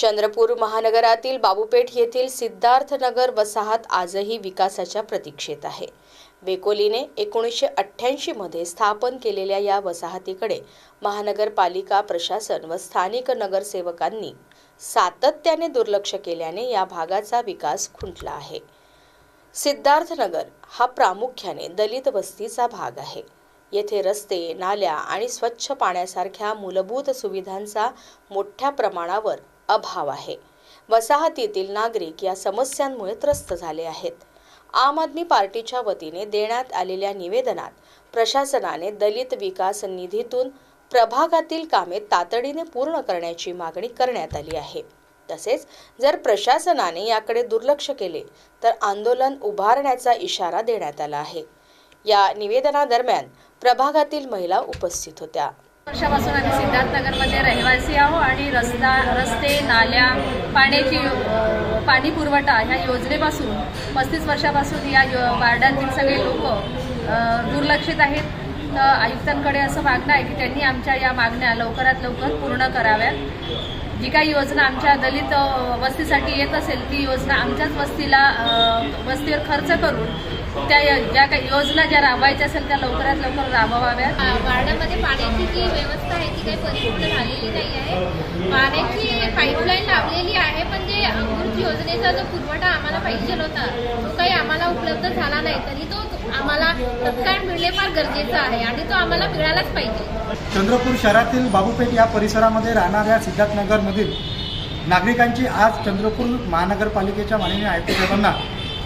चंद्रपूर महानगरातील बाबूपेठ येथील सिद्धार्थनगर वसाहत आजही विकासाच्या प्रतीक्षेत आहे। वेकोलीने 1988 मध्ये स्थापन केलेल्या या वसाहतीकडे महानगरपालिका प्रशासन व स्थानिक नगरसेवकांनी सातत्याने दुर्लक्ष केल्याने या भागाचा विकास खुंटला आहे। सिद्धार्थनगर हा प्रामुख्याने दलित वस्तीचा भाग आहे। येथे रस्ते, नाल्या आणि स्वच्छ पाण्यासारख्या मूलभूत सुविधांचा मोठ्या प्रमाणावर अभाव आहे। वसाहतीतील नागरिक या समस्यांमुळे त्रस्त झाले आहेत। आम आदमी पार्टीच्या वतीने देण्यात आलेल्या निवेदनात प्रशासनाने दलित विकास निधीतून प्रभागातील कामे तातडीने पूर्ण करण्याची मागणी करण्यात आली आहे। तसेच जर प्रशासनाने याकडे दुर्लक्ष केले तर आंदोलन उभारण्याचा इशारा देण्यात आला आहे। या निवेदनादरम्यान प्रभागातील महिला उपस्थित होत्या। वर्षापासून आम्ही सिद्धार्थनगरमध्ये रहिवासी आहोत आणि रस्ते, नाल्या, पाणी पुरवठा ह्या योजनेपासून 35 वर्षापासून या वार्डातील सगळे लोक दुर्लक्षित आहेत। तर आयुक्तांकडे असं मागणं आहे की त्यांनी आमच्या या मागण्या लवकरात लवकर पूर्ण कराव्यात। जी काही योजना आमच्या दलित वस्तीसाठी येत असेल ती योजना आमच्याच वस्तीवर खर्च करून त्या ज्या काही योजना ज्या राबवायच्या असेल त्या लवकरात लवकर राबवाव्यात। वार्डामध्ये पाण्याची जी व्यवस्था आहे ती काही परिपूर्ण झालेली नाही आहे। पाण्याची पाईपलाईन लावलेली आहे, पण जे अमृत योजनेचा जो पुरवठा आम्हाला पाहिजे होता तो काही आम्हाला उपलब्ध झाला नाही, तरी तो आम्हाला तत्काळ मिळणे फार गरजेचं आहे आणि तो आम्हाला मिळालाच पाहिजे। चंद्रपूर शहरातील बाबूपेठ या परिसरामध्ये राहणाऱ्या सिद्धार्थनगरमधील नागरिकांची आज चंद्रपूर महानगरपालिकेच्या माननीय आयुक्त साहेबांना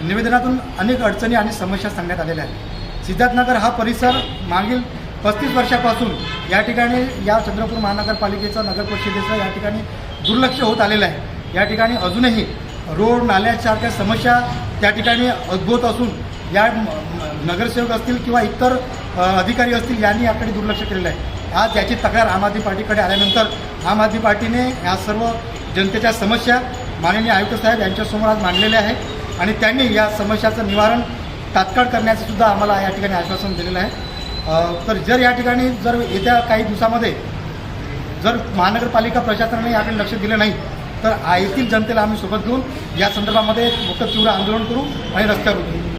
निवेदनातून अनेक अडचणी आणि समस्या सांगण्यात आलेल्या आहेत। सिद्धार्थनगर हा परिसर मागील 35 वर्षापासून या ठिकाणी या चंद्रपूर महानगरपालिकेचा नगर परिषदेचा या ठिकाणी दुर्लक्ष होत आलेलं आहे। या ठिकाणी अजूनही रोड, नाल्यासारख्या समस्या त्या ठिकाणी उद्भवत असून या नगरसेवक असतील किंवा इतर अधिकारी असतील यांनी याकडे दुर्लक्ष केलेलं आहे। आज याची तक्रार आम आदमी पार्टीकडे आल्यानंतर आम आदमी पार्टीने या सर्व जनतेच्या समस्या माननीय आयुक्त साहेब यांच्यासमोर आज मांडलेल्या आहे आणि त्यांनी या समस्याचं निवारण तात्काळ करण्याचं सुद्धा आम्हाला या ठिकाणी आश्वासन दिलेलं आहे। तर जर या ठिकाणी जर येत्या काही दिवसामध्ये जर महानगरपालिका प्रशासनाने याकडे लक्ष दिलं नाही तर येथील जनतेला आम्ही सोबत घेऊन या संदर्भामध्ये मोठं तीव्र आंदोलन करू आणि रस्त्यावर उतरू।